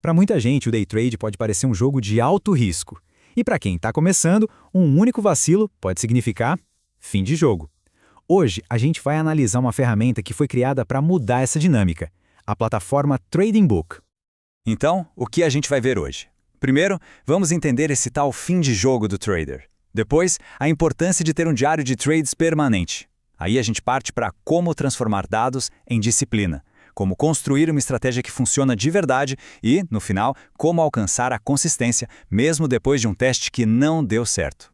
Para muita gente, o day trade pode parecer um jogo de alto risco. E para quem está começando, um único vacilo pode significar fim de jogo. Hoje, a gente vai analisar uma ferramenta que foi criada para mudar essa dinâmica, a plataforma Trading Book. Então, o que a gente vai ver hoje? Primeiro, vamos entender esse tal fim de jogo do trader. Depois, a importância de ter um diário de trades permanente. Aí a gente parte para como transformar dados em disciplina, como construir uma estratégia que funciona de verdade e, no final, como alcançar a consistência, mesmo depois de um teste que não deu certo.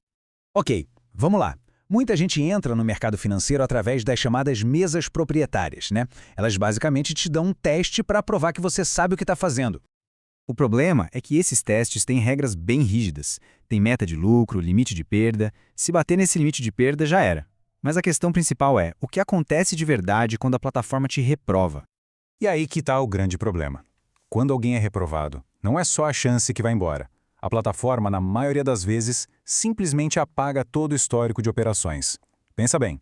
Ok, vamos lá. Muita gente entra no mercado financeiro através das chamadas mesas proprietárias, né? Elas basicamente te dão um teste para provar que você sabe o que está fazendo. O problema é que esses testes têm regras bem rígidas. Tem meta de lucro, limite de perda. Se bater nesse limite de perda, já era. Mas a questão principal é, o que acontece de verdade quando a plataforma te reprova? E aí que está o grande problema. Quando alguém é reprovado, não é só a chance que vai embora. A plataforma, na maioria das vezes, simplesmente apaga todo o histórico de operações. Pensa bem,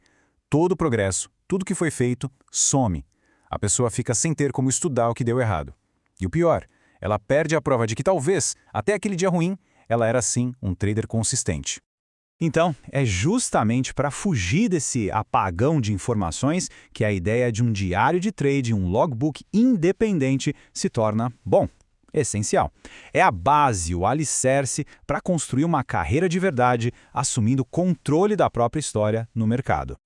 todo o progresso, tudo que foi feito, some. A pessoa fica sem ter como estudar o que deu errado. E o pior, ela perde a prova de que talvez, até aquele dia ruim, ela era sim um trader consistente. Então, é justamente para fugir desse apagão de informações que a ideia de um diário de trade, um logbook independente, se torna, bom, essencial. É a base, o alicerce para construir uma carreira de verdade, assumindo controle da própria história no mercado.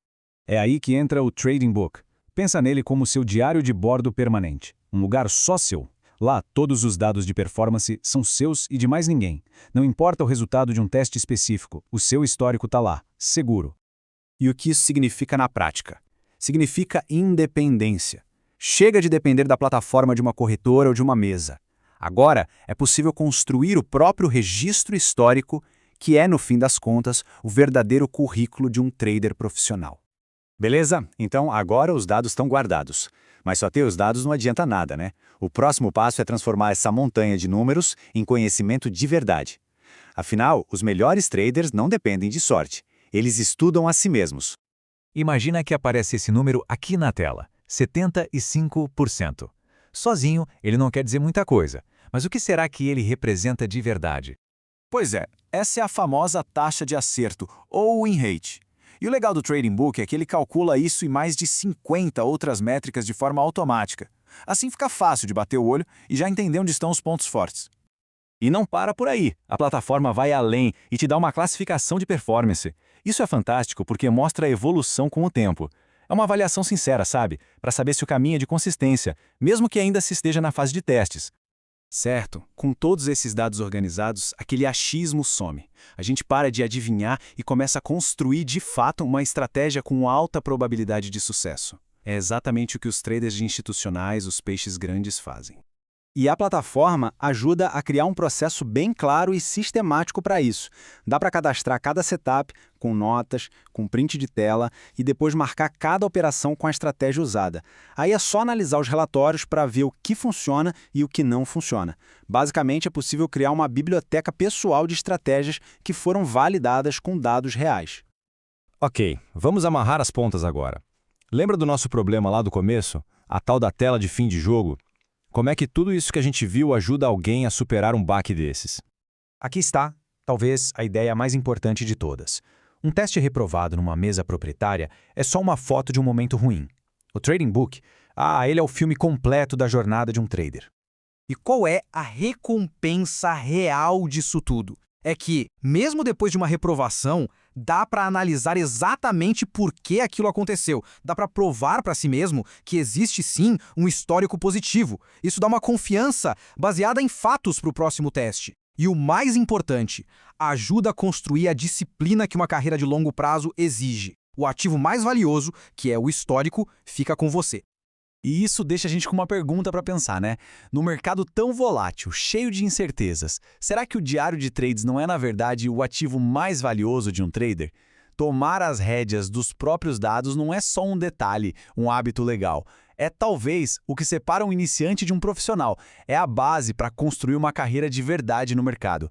É aí que entra o Trading Book. Pensa nele como seu diário de bordo permanente, um lugar só seu. Lá, todos os dados de performance são seus e de mais ninguém. Não importa o resultado de um teste específico, o seu histórico está lá, seguro. E o que isso significa na prática? Significa independência. Chega de depender da plataforma de uma corretora ou de uma mesa. Agora, é possível construir o próprio registro histórico, que é, no fim das contas, o verdadeiro currículo de um trader profissional. Beleza? Então agora os dados estão guardados. Mas só ter os dados não adianta nada, né? O próximo passo é transformar essa montanha de números em conhecimento de verdade. Afinal, os melhores traders não dependem de sorte. Eles estudam a si mesmos. Imagina que aparece esse número aqui na tela, 75%. Sozinho, ele não quer dizer muita coisa. Mas o que será que ele representa de verdade? Pois é, essa é a famosa taxa de acerto, ou win rate. E o legal do Trading Book é que ele calcula isso e mais de 50 outras métricas de forma automática. Assim fica fácil de bater o olho e já entender onde estão os pontos fortes. E não para por aí. A plataforma vai além e te dá uma classificação de performance. Isso é fantástico porque mostra a evolução com o tempo. É uma avaliação sincera, sabe? Para saber se o caminho é de consistência, mesmo que ainda se esteja na fase de testes. Certo, com todos esses dados organizados, aquele achismo some. A gente para de adivinhar e começa a construir de fato uma estratégia com alta probabilidade de sucesso. É exatamente o que os traders institucionais, os peixes grandes, fazem. E a plataforma ajuda a criar um processo bem claro e sistemático para isso. Dá para cadastrar cada setup com notas, com print de tela e depois marcar cada operação com a estratégia usada. Aí é só analisar os relatórios para ver o que funciona e o que não funciona. Basicamente, é possível criar uma biblioteca pessoal de estratégias que foram validadas com dados reais. Ok, vamos amarrar as pontas agora. Lembra do nosso problema lá do começo? A tal da tela de fim de jogo? Como é que tudo isso que a gente viu ajuda alguém a superar um baque desses? Aqui está, talvez, a ideia mais importante de todas. Um teste reprovado numa mesa proprietária é só uma foto de um momento ruim. O Trading Book, ele é o filme completo da jornada de um trader. E qual é a recompensa real disso tudo? É que, mesmo depois de uma reprovação, dá para analisar exatamente por que aquilo aconteceu. Dá para provar para si mesmo que existe sim um histórico positivo. Isso dá uma confiança baseada em fatos para o próximo teste. E o mais importante, ajuda a construir a disciplina que uma carreira de longo prazo exige. O ativo mais valioso, que é o histórico, fica com você. E isso deixa a gente com uma pergunta para pensar, né? No mercado tão volátil, cheio de incertezas, será que o diário de trades não é, na verdade, o ativo mais valioso de um trader? Tomar as rédeas dos próprios dados não é só um detalhe, um hábito legal. É talvez o que separa um iniciante de um profissional. É a base para construir uma carreira de verdade no mercado.